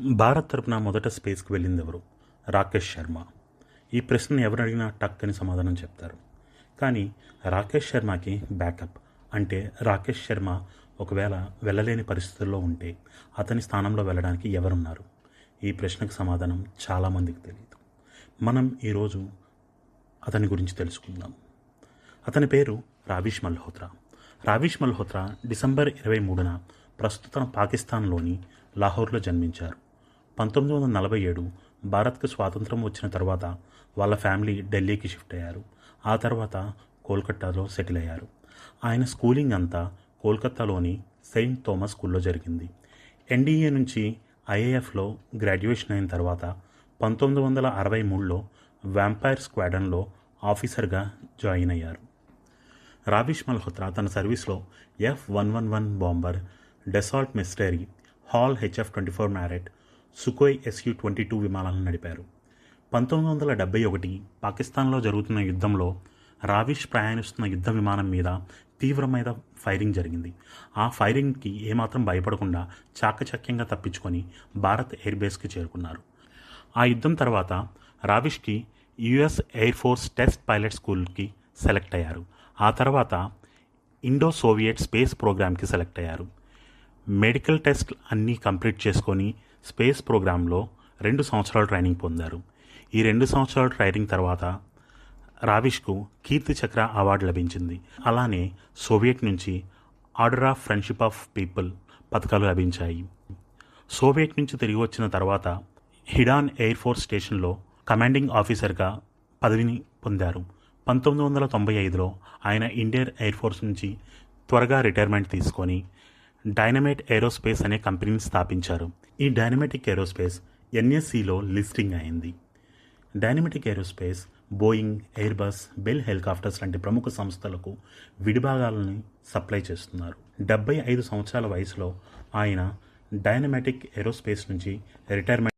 భారత్ తరపున మొదట స్పేస్కి వెళ్ళింది ఎవరు? రాకేష్ శర్మ. ఈ ప్రశ్నను ఎవరు అడిగినా టక్ అని సమాధానం చెప్తారు. కానీ రాకేష్ శర్మకి బ్యాకప్ అంటే రాకేష్ శర్మ ఒకవేళ వెళ్ళలేని పరిస్థితుల్లో ఉంటే అతని స్థానంలో వెళ్ళడానికి ఎవరున్నారు? ఈ ప్రశ్నకు సమాధానం చాలామందికి తెలియదు. మనం ఈరోజు అతని గురించి తెలుసుకుందాం. అతని పేరు రావిష్ మల్హోత్రా. రావిష్ మల్హోత్రా డిసెంబర్ 23న ప్రస్తుతం పాకిస్తాన్లోని లాహోర్లో జన్మించారు. 1947 భారత్కు స్వాతంత్రం వచ్చిన తర్వాత వాళ్ళ ఫ్యామిలీ ఢిల్లీకి షిఫ్ట్ అయ్యారు. ఆ తర్వాత కోల్కతాలో సెటిల్ అయ్యారు. ఆయన స్కూలింగ్ అంతా కోల్కతాలోని సెయింట్ థామస్ స్కూల్లో జరిగింది. ఎన్డీఏ నుంచి ఐఏఎఫ్లో గ్రాడ్యుయేషన్ అయిన తర్వాత 1963లో వ్యాంపైర్ స్క్వాడన్లో ఆఫీసర్గా జాయిన్ అయ్యారు. రావిష్ మల్హోత్రా తన సర్వీస్లో F-111 bomber, Dassault Mystere, HAL HF-24 Marut, Sukhoi Su-22 విమానాలను నడిపారు. 1971 పాకిస్తాన్లో జరుగుతున్న యుద్ధంలో రావిష్ ప్రయాణిస్తున్న యుద్ధ విమానం మీద తీవ్రమైన ఫైరింగ్ జరిగింది. ఆ ఫైరింగ్కి ఏమాత్రం భయపడకుండా చాకచక్యంగా తప్పించుకొని భారత్ ఎయిర్ బేస్కి చేరుకున్నారు. ఆ యుద్ధం తర్వాత రావిష్కి US air force test pilot స్కూల్కి సెలెక్ట్ అయ్యారు. ఆ తర్వాత ఇండో సోవియట్ స్పేస్ ప్రోగ్రామ్కి సెలెక్ట్ అయ్యారు. మెడికల్ టెస్ట్ అన్నీ కంప్లీట్ చేసుకొని స్పేస్ ప్రోగ్రాంలో 2 సంవత్సరాలు ట్రైనింగ్ పొందారు. ఈ 2 సంవత్సరాల ట్రైనింగ్ తర్వాత రావిష్కు కీర్తి చక్ర అవార్డు లభించింది. అలానే సోవియట్ నుంచి order of friendship of people పథకాలు లభించాయి. సోవియట్ నుంచి తిరిగి వచ్చిన తర్వాత హిడాన్ ఎయిర్ ఫోర్స్ స్టేషన్లో కమాండింగ్ ఆఫీసర్గా పదవిని పొందారు. 1995లో ఆయన ఇండియన్ ఎయిర్ ఫోర్స్ నుంచి త్వరగా రిటైర్మెంట్ తీసుకొని డైనమైట్ ఏరోస్పేస్ అనే కంపెనీని స్థాపించారు. ఈ డైనమాటిక్ ఏరోస్పేస్ NSCలో లిస్టింగ్ అయింది. Dynamatic aerospace Boeing, Airbus, Bell helicopters లాంటి ప్రముఖ సంస్థలకు విడిభాగాలని సప్లై చేస్తున్నారు. 75 సంవత్సరాల వయసులో ఆయన డైనమాటిక్ ఏరోస్పేస్ నుంచి రిటైర్మెంట్